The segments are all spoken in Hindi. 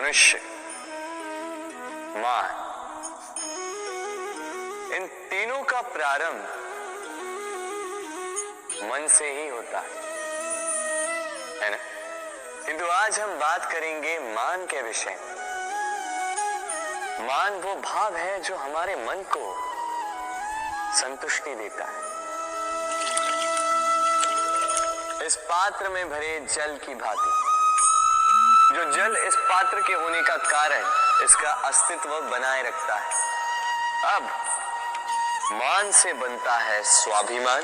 मनुष्य, मान, इन तीनों का प्रारंभ मन से ही होता है ना। किंतु आज हम बात करेंगे मान के विषय में। मान वो भाव है जो हमारे मन को संतुष्टि देता है। इस पात्र में भरे जल की भांति, जो जल इस पात्र के होने का कारण इसका अस्तित्व बनाए रखता है। अब मान से बनता है स्वाभिमान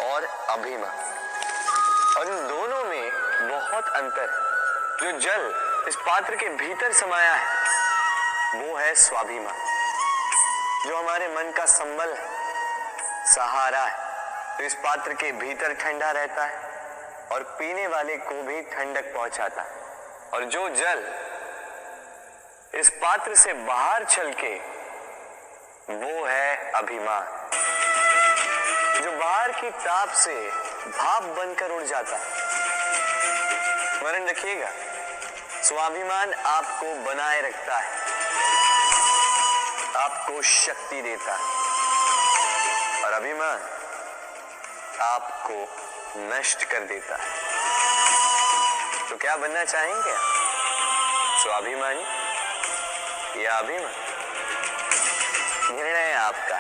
और अभिमान, और इन दोनों में बहुत अंतर है। जो जल इस पात्र के भीतर समाया है वो है स्वाभिमान, जो हमारे मन का संबल है, सहारा है, तो इस पात्र के भीतर ठंडा रहता है और पीने वाले को भी ठंडक पहुंचाता है। और जो जल इस पात्र से बाहर छलके वो है अभिमान, जो बाहर की ताप से भाप बनकर उड़ जाता है। स्मरण रखिएगा, स्वाभिमान आपको बनाए रखता है, आपको शक्ति देता है, और अभिमान आपको नष्ट कर देता है। तो क्या बनना चाहेंगे आप? स्वाभिमानी या अभिमान? निर्णय आपका।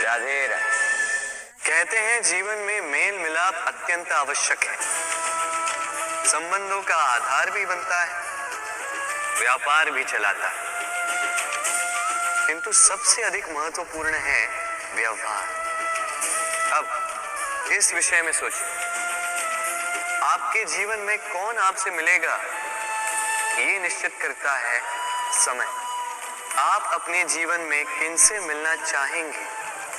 राधे राधे। कहते हैं जीवन में मेल मिलाप अत्यंत आवश्यक है, संबंधों का आधार भी बनता है, व्यापार भी चलाता है, किंतु सबसे अधिक महत्वपूर्ण है व्यवहार। अब इस विषय में सोचिए, आपके जीवन में कौन आपसे मिलेगा ये निश्चित करता है समय। आप अपने जीवन में किनसे मिलना चाहेंगे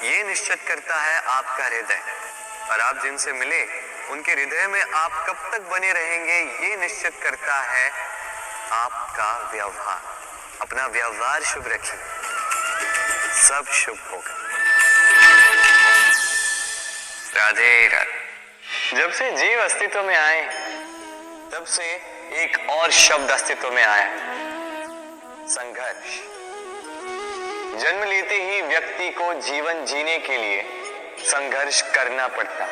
ये निश्चित करता है आपका हृदय, और आप जिनसे मिले उनके हृदय में आप कब तक बने रहेंगे ये निश्चित करता है आपका व्यवहार। अपना व्यवहार शुभ रखिए, सब शुभ होगा। राधे राधे। जब से जीव अस्तित्व में आए तब से एक और शब्द अस्तित्व में आया, संघर्ष। जन्म लेते ही व्यक्ति को जीवन जीने के लिए संघर्ष करना पड़ता।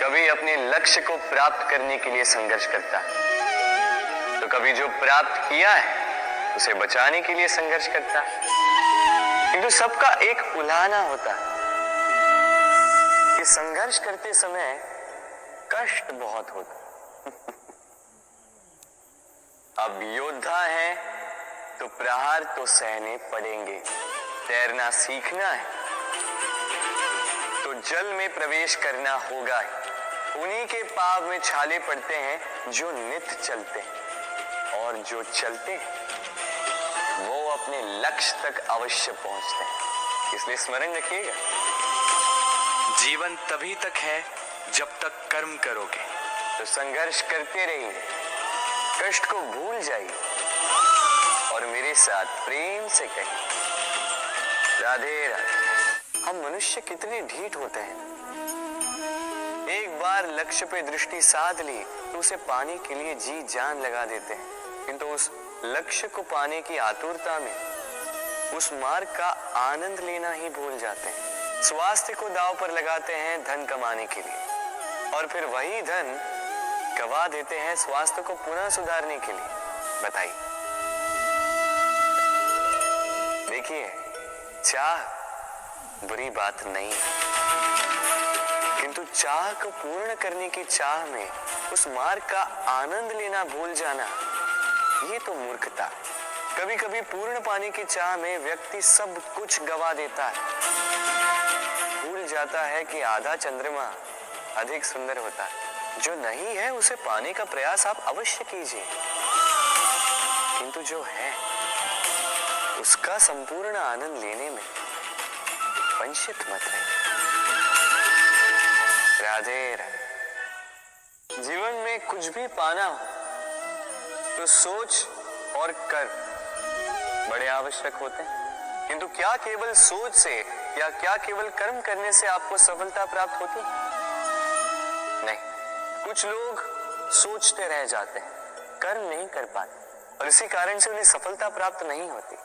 कभी अपने लक्ष्य को प्राप्त करने के लिए संघर्ष करता है, तो कभी जो प्राप्त किया है उसे बचाने के लिए संघर्ष करता है। किंतु सबका एक उलाहना होता है कि संघर्ष करते समय कष्ट बहुत होता। अब योद्धा है तो प्रहार तो सहने पड़ेंगे। तैरना सीखना है तो जल में प्रवेश करना होगा ही। उन्हीं के पाव में छाले पड़ते हैं जो नित्य चलते हैं, और जो चलते हैं वो अपने लक्ष्य तक अवश्य पहुंचते हैं। इसलिए स्मरण रखिएगा, जीवन तभी तक है जब तक कर्म करोगे। तो संघर्ष करते रहिए, कष्ट को भूल जाइए और मेरे साथ प्रेम से कहिए राधे राधे। हम मनुष्य कितने ढीठ होते हैं। एक बार लक्ष्य पे दृष्टि साध ली तो उसे पाने के लिए जी जान लगा देते हैं, किंतु उस लक्ष्य को पाने की आतुरता में उस मार्ग का आनंद लेना ही भूल जाते हैं। स्वास्थ्य को दांव पर लगाते हैं धन कमाने के लिए, और फिर वही धन गवा देते हैं स्वास्थ्य को पुनः सुधारने के लिए। बताइए। देखिए, चाह बुरी बात नहीं है, किंतु चाह को पूर्ण करने की चाह में उस मार्ग का आनंद लेना भूल जाना, ये तो मूर्खता। कभी कभी पूर्ण पाने की चाह में व्यक्ति सब कुछ गवा देता है, भूल जाता है कि आधा चंद्रमा अधिक सुंदर होता है। जो नहीं है उसे पाने का प्रयास आप अवश्य कीजिए, किंतु जो है उसका संपूर्ण आनंद लेने में वंचित मत रहिए। राधे राधे। जीवन में कुछ भी पाना हो तो सोच और कर्म बड़े आवश्यक होते हैं, किंतु क्या केवल सोच से या क्या केवल कर्म करने से आपको सफलता प्राप्त होती है? नहीं। कुछ लोग सोचते रह जाते हैं, कर्म नहीं कर पाते और इसी कारण से उन्हें सफलता प्राप्त नहीं होती।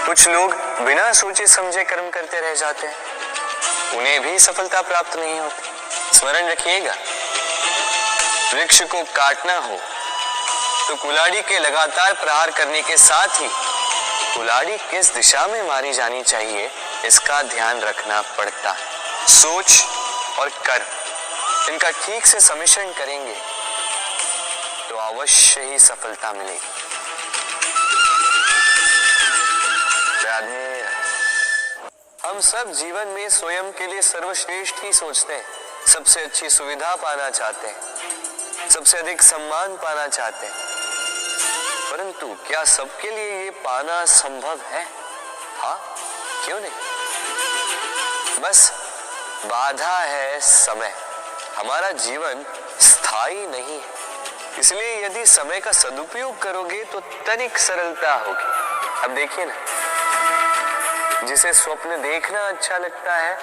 कुछ लोग बिना सोचे समझे कर्म करते रह जाते हैं, उन्हें भी सफलता प्राप्त नहीं होती। स्मरण रखिएगा, वृक्ष को काटना हो तो कुल्हाड़ी के लगातार प्रहार करने के साथ ही कुल्हाड़ी किस दिशा में मारी जानी चाहिए इसका ध्यान रखना पड़ता है। सोच और कर्म इनका ठीक से सम्मिश्रण करेंगे तो अवश्य ही सफलता मिलेगी। राधे। हम सब जीवन में स्वयं के लिए सर्वश्रेष्ठ ही सोचते हैं, सबसे अच्छी सुविधा पाना चाहते हैं, सबसे अधिक सम्मान पाना चाहते हैं, परंतु क्या सबके लिए ये पाना संभव है? हाँ, क्यों नहीं? बस बाधा है समय। हमारा जीवन स्थायी नहीं है, इसलिए यदि समय का सदुपयोग करोगे तो तनिक सरलता होगी। अब देखिए ना, जिसे स्वप्न देखना अच्छा लगता है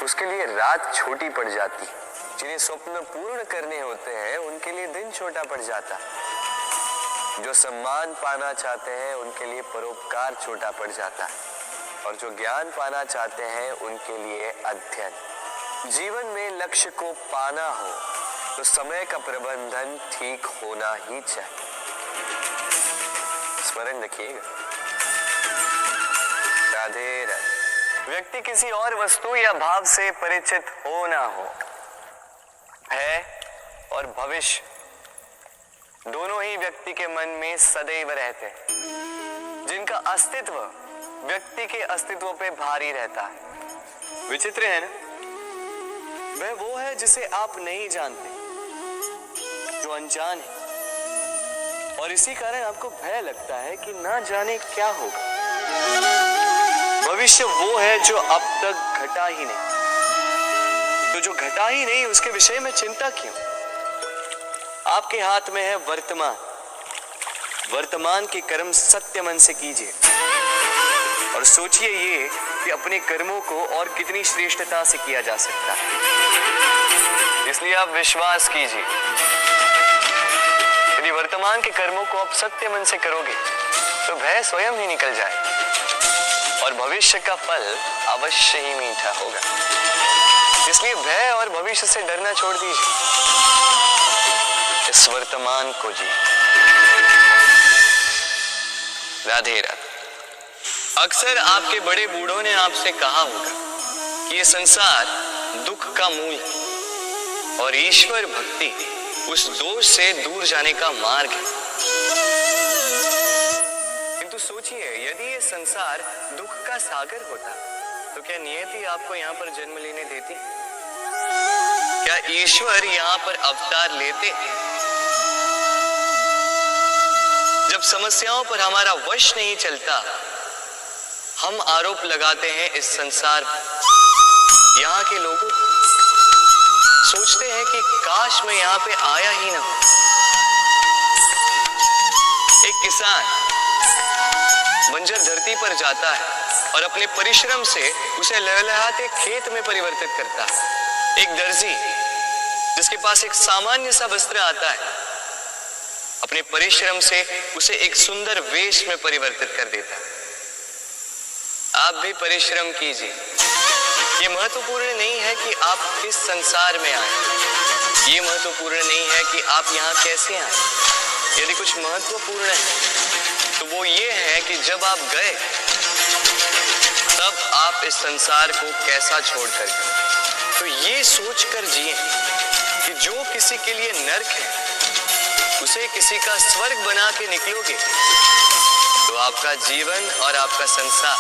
उसके लिए रात छोटी पड़ जाती है, जिन्हें स्वप्न पूर्ण करने होते हैं उनके लिए दिन छोटा पड़ जाता है, जो सम्मान पाना चाहते हैं उनके लिए परोपकार छोटा पड़ जाता है, और जो ज्ञान पाना चाहते हैं उनके लिए अध्ययन। जीवन में लक्ष्य को पाना हो तो समय का प्रबंधन ठीक होना ही चाहिए। स्मरण रखिएगा। राधे राधे। व्यक्ति किसी और वस्तु या भाव से परिचित हो ना हो, भय और भविष्य दोनों ही व्यक्ति के मन में सदैव रहते हैं, जिनका अस्तित्व व्यक्ति के अस्तित्व पे भारी रहता है। विचित्र है ना? वह वो है जिसे आप नहीं जानते, जो अनजान है, और इसी कारण आपको भय लगता है कि ना जाने क्या होगा। भविष्य वो है जो अब तक घटा ही नहीं, तो जो घटा ही नहीं उसके विषय में चिंता क्यों? आपके हाथ में है वर्तमान। वर्तमान के कर्म सत्य मन से कीजिए और सोचिए ये कि अपने कर्मों को और कितनी श्रेष्ठता से किया जा सकता है। इसलिए आप विश्वास कीजिए, यदि वर्तमान के कर्मों को आप सत्य मन से करोगे तो भय स्वयं ही निकल जाए और भविष्य का फल अवश्य ही मीठा होगा। इसलिए भय और भविष्य से डरना छोड़ दीजिए, इस वर्तमान को जी। राधे राधे। अक्सर आपके बड़े बूढ़ों ने आपसे कहा होगा कि ये संसार दुख का मूल है और ईश्वर भक्ति उस दोष से दूर जाने का मार्ग है। किंतु सोचिए, यदि ये संसार दुख का सागर होता तो क्या नियति आपको यहाँ पर जन्म लेने देती? क्या ईश्वर यहाँ पर अवतार लेते? जब समस्याओं पर हमारा वश नहीं चलता, हम आरोप लगाते हैं इस संसार पर। यहाँ के लोगों सोचते हैं कि काश मैं यहाँ पे आया ही ना हो। एक किसान बंजर धरती पर जाता है और अपने परिश्रम से उसे लहलहाते खेत में परिवर्तित करता है। एक दर्जी जिसके पास एक सामान्य सा वस्त्र आता है, अपने परिश्रम से उसे एक सुंदर वेश में परिवर्तित कर देता है। आप भी परिश्रम कीजिए। ये महत्वपूर्ण नहीं है कि आप किस संसार में आए, ये महत्वपूर्ण नहीं है कि आप यहाँ कैसे आए। यदि कुछ महत्वपूर्ण है तो वो ये है कि जब आप गए तब आप इस संसार को कैसा छोड़कर गए। तो ये सोचकर जिए कि जो किसी के लिए नर्क है उसे किसी का स्वर्ग बना के निकलोगे तो आपका जीवन और आपका संसार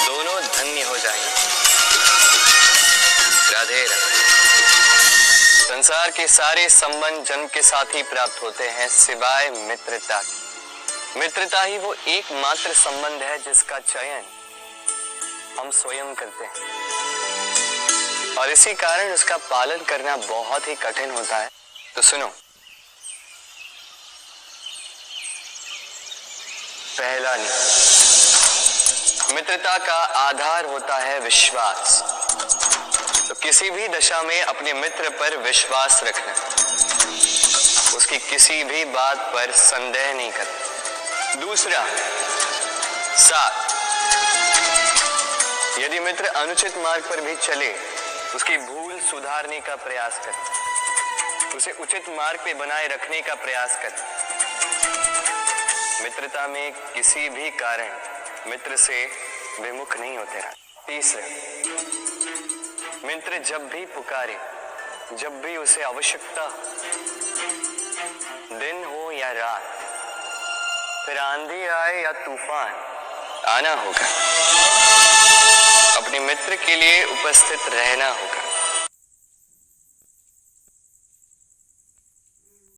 दोनों धन्य हो जाएंगे। राधे राधे। संसार के सारे संबंध जन्म के साथ ही प्राप्त होते हैं सिवाय मित्रता की। मित्रता ही वो एकमात्र संबंध है जिसका चयन हम स्वयं करते हैं और इसी कारण उसका पालन करना बहुत ही कठिन होता है। तो सुनो, पहला नियम, मित्रता का आधार होता है विश्वास। तो किसी भी दशा में अपने मित्र पर विश्वास रखना, उसकी किसी भी बात पर संदेह नहीं करता। दूसरा, 7, यदि मित्र अनुचित मार्ग पर भी चले, उसकी भूल सुधारने का प्रयास करे, उसे उचित मार्ग पे बनाए रखने का प्रयास करे। मित्रता में किसी भी कारण मित्र से विमुख नहीं होते रहा। तीसरा, मित्र जब भी पुकारे, जब भी उसे आवश्यकता, दिन हो या रात, फिर आंधी आए या तूफान, आना होगा, अपने मित्र के लिए उपस्थित रहना होगा।